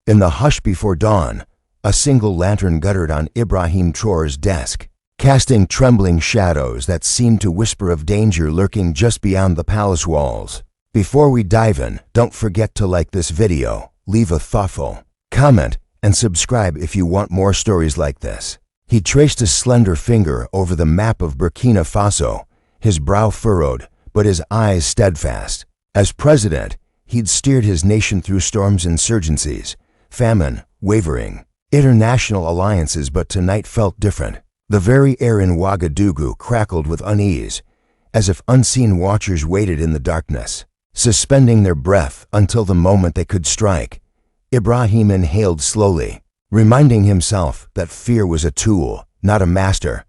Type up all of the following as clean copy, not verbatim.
In the hush before dawn, a single lantern guttered on Ibrahim Traoré's desk, casting trembling shadows that seemed to whisper of danger lurking just beyond the palace walls. Before we dive in, don't forget to like this video, leave a thoughtful comment, and subscribe if you want more stories like this. He traced a slender finger over the map of Burkina Faso, his brow furrowed, but his eyes steadfast. As president, he'd steered his nation through storms, insurgencies, famine, wavering, international alliances, but tonight felt different. The very air in Ouagadougou crackled with unease, as if unseen watchers waited in the darkness, suspending their breath until the moment they could strike. Ibrahim inhaled slowly, reminding himself that fear was a tool, not a master.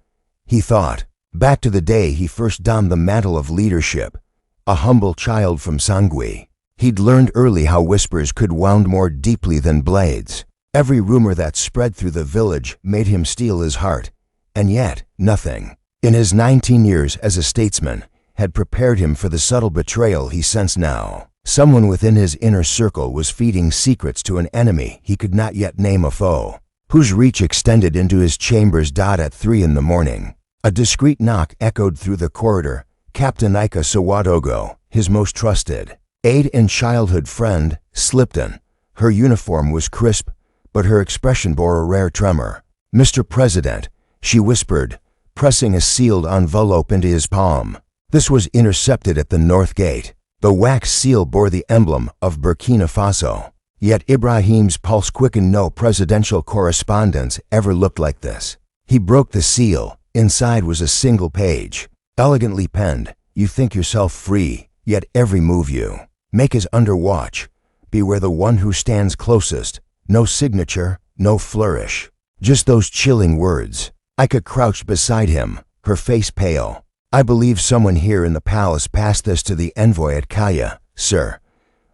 He thought back to the day he first donned the mantle of leadership. A humble child from Sangui, he'd learned early how whispers could wound more deeply than blades. Every rumor that spread through the village made him steel his heart, and yet nothing, in his 19 years as a statesman, had prepared him for the subtle betrayal he sensed now. Someone within his inner circle was feeding secrets to an enemy he could not yet name, a foe whose reach extended into his chambers. At 3 in the morning, a discreet knock echoed through the corridor. Captain Ika Sawadogo, his most trusted aide and childhood friend, slipped in. Her uniform was crisp, but her expression bore a rare tremor. "Mr. President," she whispered, pressing a sealed envelope into his palm. This was intercepted at the north gate. The wax seal bore the emblem of Burkina Faso. Yet Ibrahim's pulse quickened. No presidential correspondence ever looked like this. He broke the seal. Inside was a single page, elegantly penned. "You think yourself free, yet every move you make is under watch. Beware the one who stands closest." No signature, no flourish, just those chilling words. Ika crouched beside him, her face pale. "I believe someone here in the palace passed this to the envoy at Kaya, sir,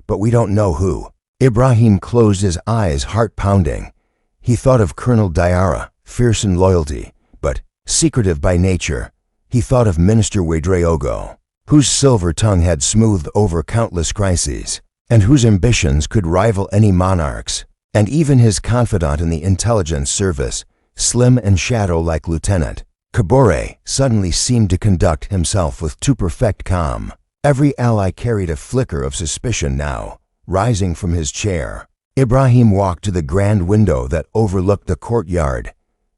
but we don't know who." Ibrahim closed his eyes, heart pounding. He thought of Colonel Diarra, fierce in loyalty, but secretive by nature. He thought of Minister Ouedraogo, whose silver tongue had smoothed over countless crises, and whose ambitions could rival any monarch's. And even his confidant in the intelligence service, slim and shadow-like Lieutenant Traore, suddenly seemed to conduct himself with too perfect calm. Every ally carried a flicker of suspicion now. Rising from his chair, Ibrahim walked to the grand window that overlooked the courtyard.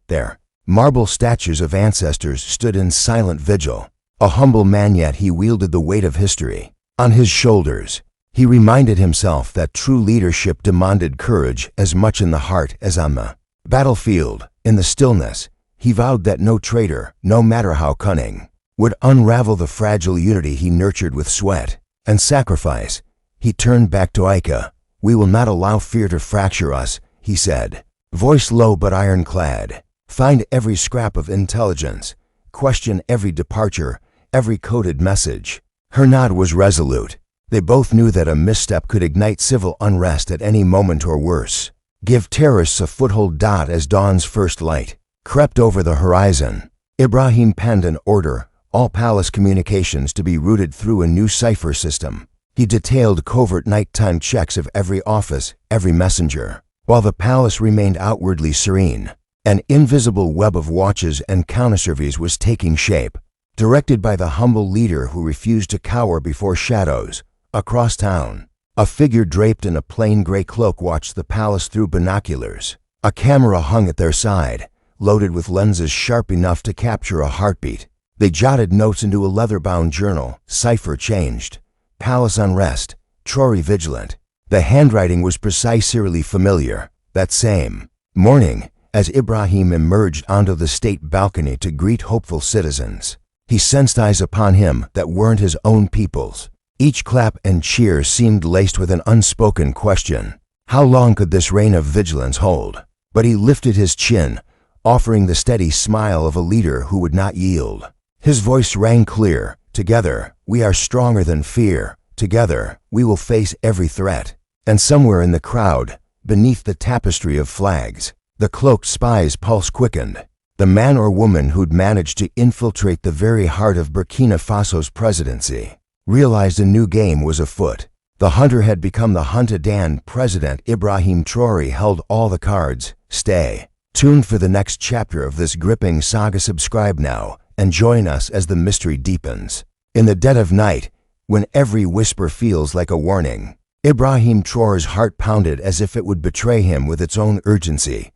There, marble statues of ancestors stood in silent vigil. A humble man, yet he wielded the weight of history on his shoulders. He reminded himself that true leadership demanded courage as much in the heart as on the battlefield. In the stillness, he vowed that no traitor, no matter how cunning, would unravel the fragile unity he nurtured with sweat and sacrifice. He turned back to Ika. "We will not allow fear to fracture us," he said, voice low but ironclad. "Find every scrap of intelligence. Question every departure, every coded message." Her nod was resolute. They both knew that a misstep could ignite civil unrest at any moment, or worse, give terrorists a foothold. As dawn's first light crept over the horizon, Ibrahim penned an order: all palace communications to be routed through a new cipher system. He detailed covert nighttime checks of every office, every messenger. While the palace remained outwardly serene, an invisible web of watches and countersurveys was taking shape, directed by the humble leader who refused to cower before shadows. Across town, a figure draped in a plain gray cloak watched the palace through binoculars. A camera hung at their side, loaded with lenses sharp enough to capture a heartbeat. They jotted notes into a leather-bound journal. Cipher changed. Palace unrest. Traore vigilant. The handwriting was precise, eerily familiar. That same morning, as Ibrahim emerged onto the state balcony to greet hopeful citizens, he sensed eyes upon him that weren't his own people's. Each clap and cheer seemed laced with an unspoken question. How long could this reign of vigilance hold? But he lifted his chin, offering the steady smile of a leader who would not yield. His voice rang clear. "Together, we are stronger than fear. Together, we will face every threat." And somewhere in the crowd, beneath the tapestry of flags, the cloaked spy's pulse quickened. The man or woman who'd managed to infiltrate the very heart of Burkina Faso's presidency realized a new game was afoot. The hunter had become the hunted, and President Ibrahim Traoré held all the cards. Stay tuned for the next chapter of this gripping saga. Subscribe now and join us as the mystery deepens. In the dead of night, when every whisper feels like a warning, Ibrahim Traoré's heart pounded as if it would betray him with its own urgency.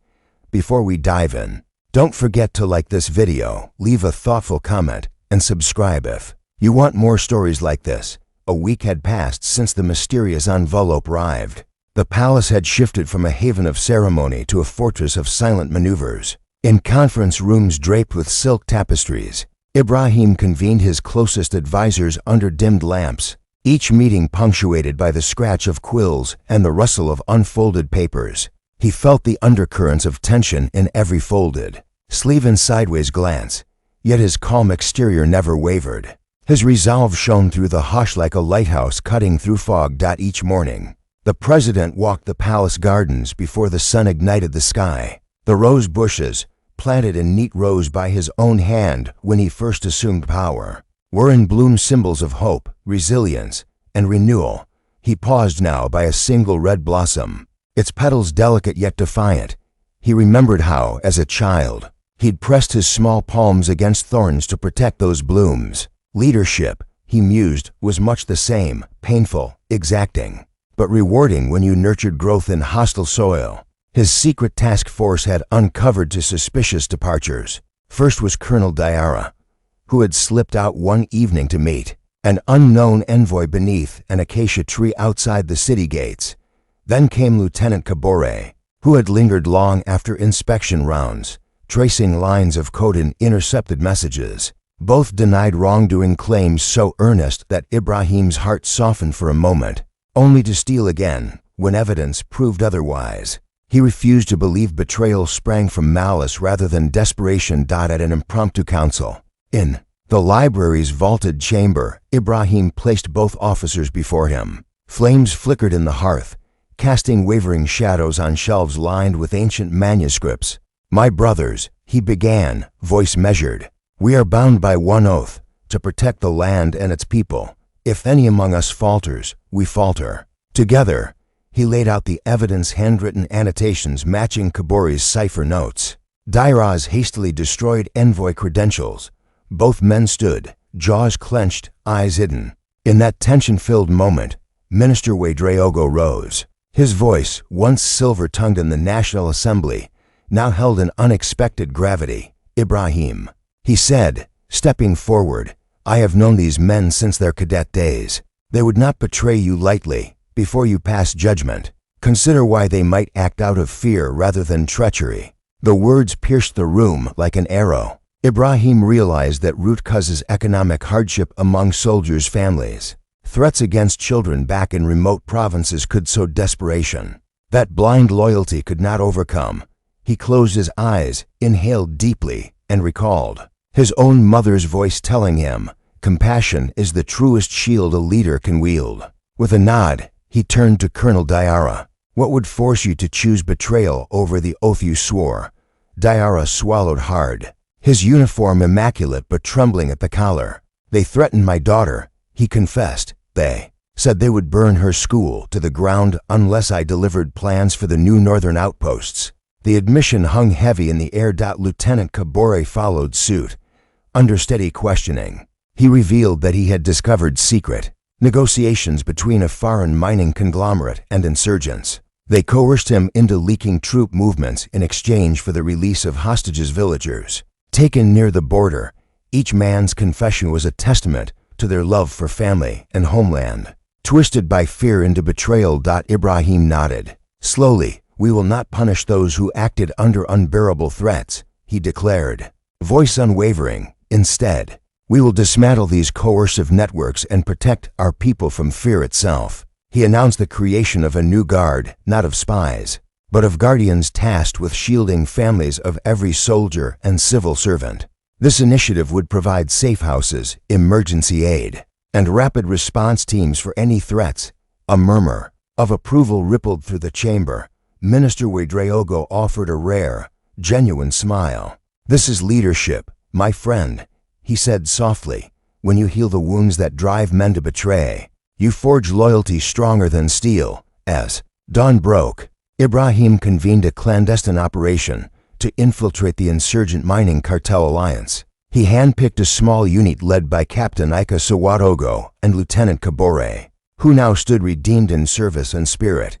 Before we dive in, don't forget to like this video, leave a thoughtful comment, and subscribe if you want more stories like this. A week had passed since the mysterious envelope arrived. The palace had shifted from a haven of ceremony to a fortress of silent maneuvers. In conference rooms draped with silk tapestries, Ibrahim convened his closest advisors under dimmed lamps, each meeting punctuated by the scratch of quills and the rustle of unfolded papers. He felt the undercurrents of tension in every folded sleeve and sideways glance, yet his calm exterior never wavered. His resolve shone through the hush like a lighthouse cutting through fog. Each morning, the president walked the palace gardens before the sun ignited the sky. The rose bushes, planted in neat rows by his own hand when he first assumed power, were in bloom, symbols of hope, resilience, and renewal. He paused now by a single red blossom, its petals delicate yet defiant. He remembered how, as a child, he'd pressed his small palms against thorns to protect those blooms. Leadership, he mused, was much the same, painful, exacting, but rewarding when you nurtured growth in hostile soil. His secret task force had uncovered two suspicious departures. First was Colonel Traore, who had slipped out one evening to meet an unknown envoy beneath an acacia tree outside the city gates. Then came Lieutenant Traore, who had lingered long after inspection rounds, tracing lines of code and intercepted messages. Both denied wrongdoing, claims so earnest that Ibrahim's heart softened for a moment, only to steel again when evidence proved otherwise. He refused to believe betrayal sprang from malice rather than desperation. At an impromptu council in the library's vaulted chamber, Ibrahim placed both officers before him. Flames flickered in the hearth, casting wavering shadows on shelves lined with ancient manuscripts. "My brothers," he began, voice measured, "we are bound by one oath, to protect the land and its people. If any among us falters, we falter together." He laid out the evidence, handwritten annotations matching Traore's cipher notes, Traore's hastily destroyed envoy credentials. Both men stood, jaws clenched, eyes hidden. In that tension-filled moment, Minister Ouedraogo rose. His voice, once silver-tongued in the National Assembly, now held an unexpected gravity. "Ibrahim," he said, stepping forward, "I have known these men since their cadet days. They would not betray you lightly. Before you pass judgment, consider why they might act out of fear rather than treachery." The words pierced the room like an arrow. Ibrahim realized that root causes economic hardship among soldiers' families. Threats against children back in remote provinces could sow desperation that blind loyalty could not overcome. He closed his eyes, inhaled deeply, and recalled his own mother's voice telling him, "Compassion is the truest shield a leader can wield." With a nod, he turned to Colonel Traore. "What would force you to choose betrayal over the oath you swore?" Traore swallowed hard, his uniform immaculate but trembling at the collar. "They threatened my daughter," he confessed. "They said they would burn her school to the ground unless I delivered plans for the new northern outposts." The admission hung heavy in the air. Lieutenant Traore followed suit. Under steady questioning, he revealed that he had discovered secret negotiations between a foreign mining conglomerate and insurgents. They coerced him into leaking troop movements in exchange for the release of hostages. Villagers taken near the border, each man's confession was a testament to their love for family and homeland. Twisted by fear into betrayal. Ibrahim nodded. "Slowly, we will not punish those who acted under unbearable threats," he declared, voice unwavering. "Instead, we will dismantle these coercive networks and protect our people from fear itself." He announced the creation of a new guard, not of spies, but of guardians tasked with shielding families of every soldier and civil servant. This initiative would provide safe houses, emergency aid, and rapid response teams for any threats. A murmur of approval rippled through the chamber. Minister Ouedraogo offered a rare, genuine smile. "This is leadership, my friend," he said softly. "When you heal the wounds that drive men to betray, You forge loyalty stronger than steel. As dawn broke, Ibrahim convened a clandestine operation to infiltrate the insurgent mining cartel alliance. He handpicked a small unit led by Captain Ika Sawadogo and Lieutenant Kabore, who now stood redeemed in service and spirit.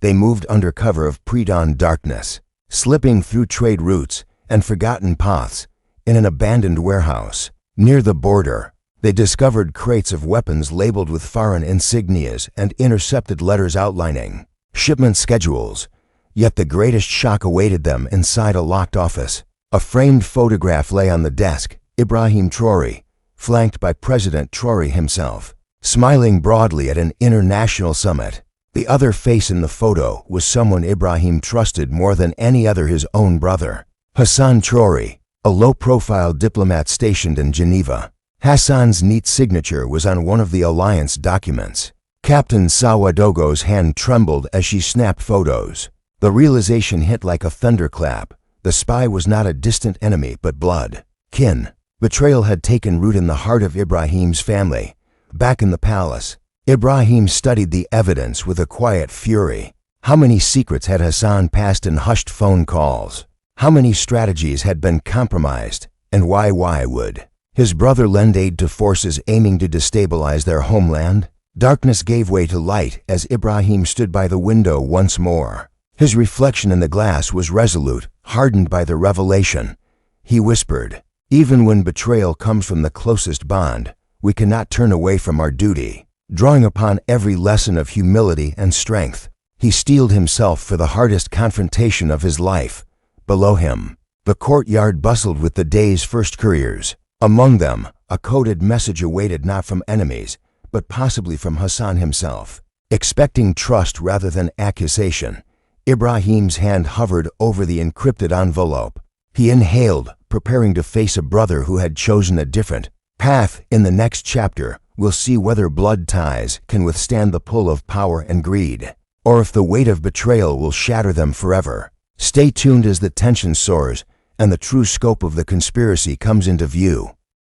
They moved under cover of pre-dawn darkness, slipping through trade routes and forgotten paths. In an abandoned warehouse near the border, they discovered crates of weapons labeled with foreign insignias and intercepted letters outlining shipment schedules. Yet the greatest shock awaited them inside a locked office. A framed photograph lay on the desk. Ibrahim Traoré, flanked by President Traore himself, smiling broadly at an international summit. The other face in the photo was someone Ibrahim trusted more than any other, his own brother, Hassan Traore, a low-profile diplomat stationed in Geneva. Hassan's neat signature was on one of the alliance documents. Captain Sawadogo's hand trembled as she snapped photos. The realization hit like a thunderclap. The spy was not a distant enemy but blood, kin. Betrayal had taken root in the heart of Ibrahim's family. Back in the palace, Ibrahim studied the evidence with a quiet fury. How many secrets had Hassan passed in hushed phone calls? How many strategies had been compromised? And why would his brother lend aid to forces aiming to destabilize their homeland? Darkness gave way to light as Ibrahim stood by the window once more. His reflection in the glass was resolute, hardened by the revelation. He whispered, "Even when betrayal comes from the closest bond, we cannot turn away from our duty." Drawing upon every lesson of humility and strength, he steeled himself for the hardest confrontation of his life. Below him, the courtyard bustled with the day's first couriers. Among them, a coded message awaited not from enemies, but possibly from Hassan himself. Expecting trust rather than accusation, Ibrahim's hand hovered over the encrypted envelope. He inhaled, preparing to face a brother who had chosen a different path. In the next chapter, we'll see whether blood ties can withstand the pull of power and greed, or if the weight of betrayal will shatter them forever. Stay tuned as the tension soars and the true scope of the conspiracy comes into view.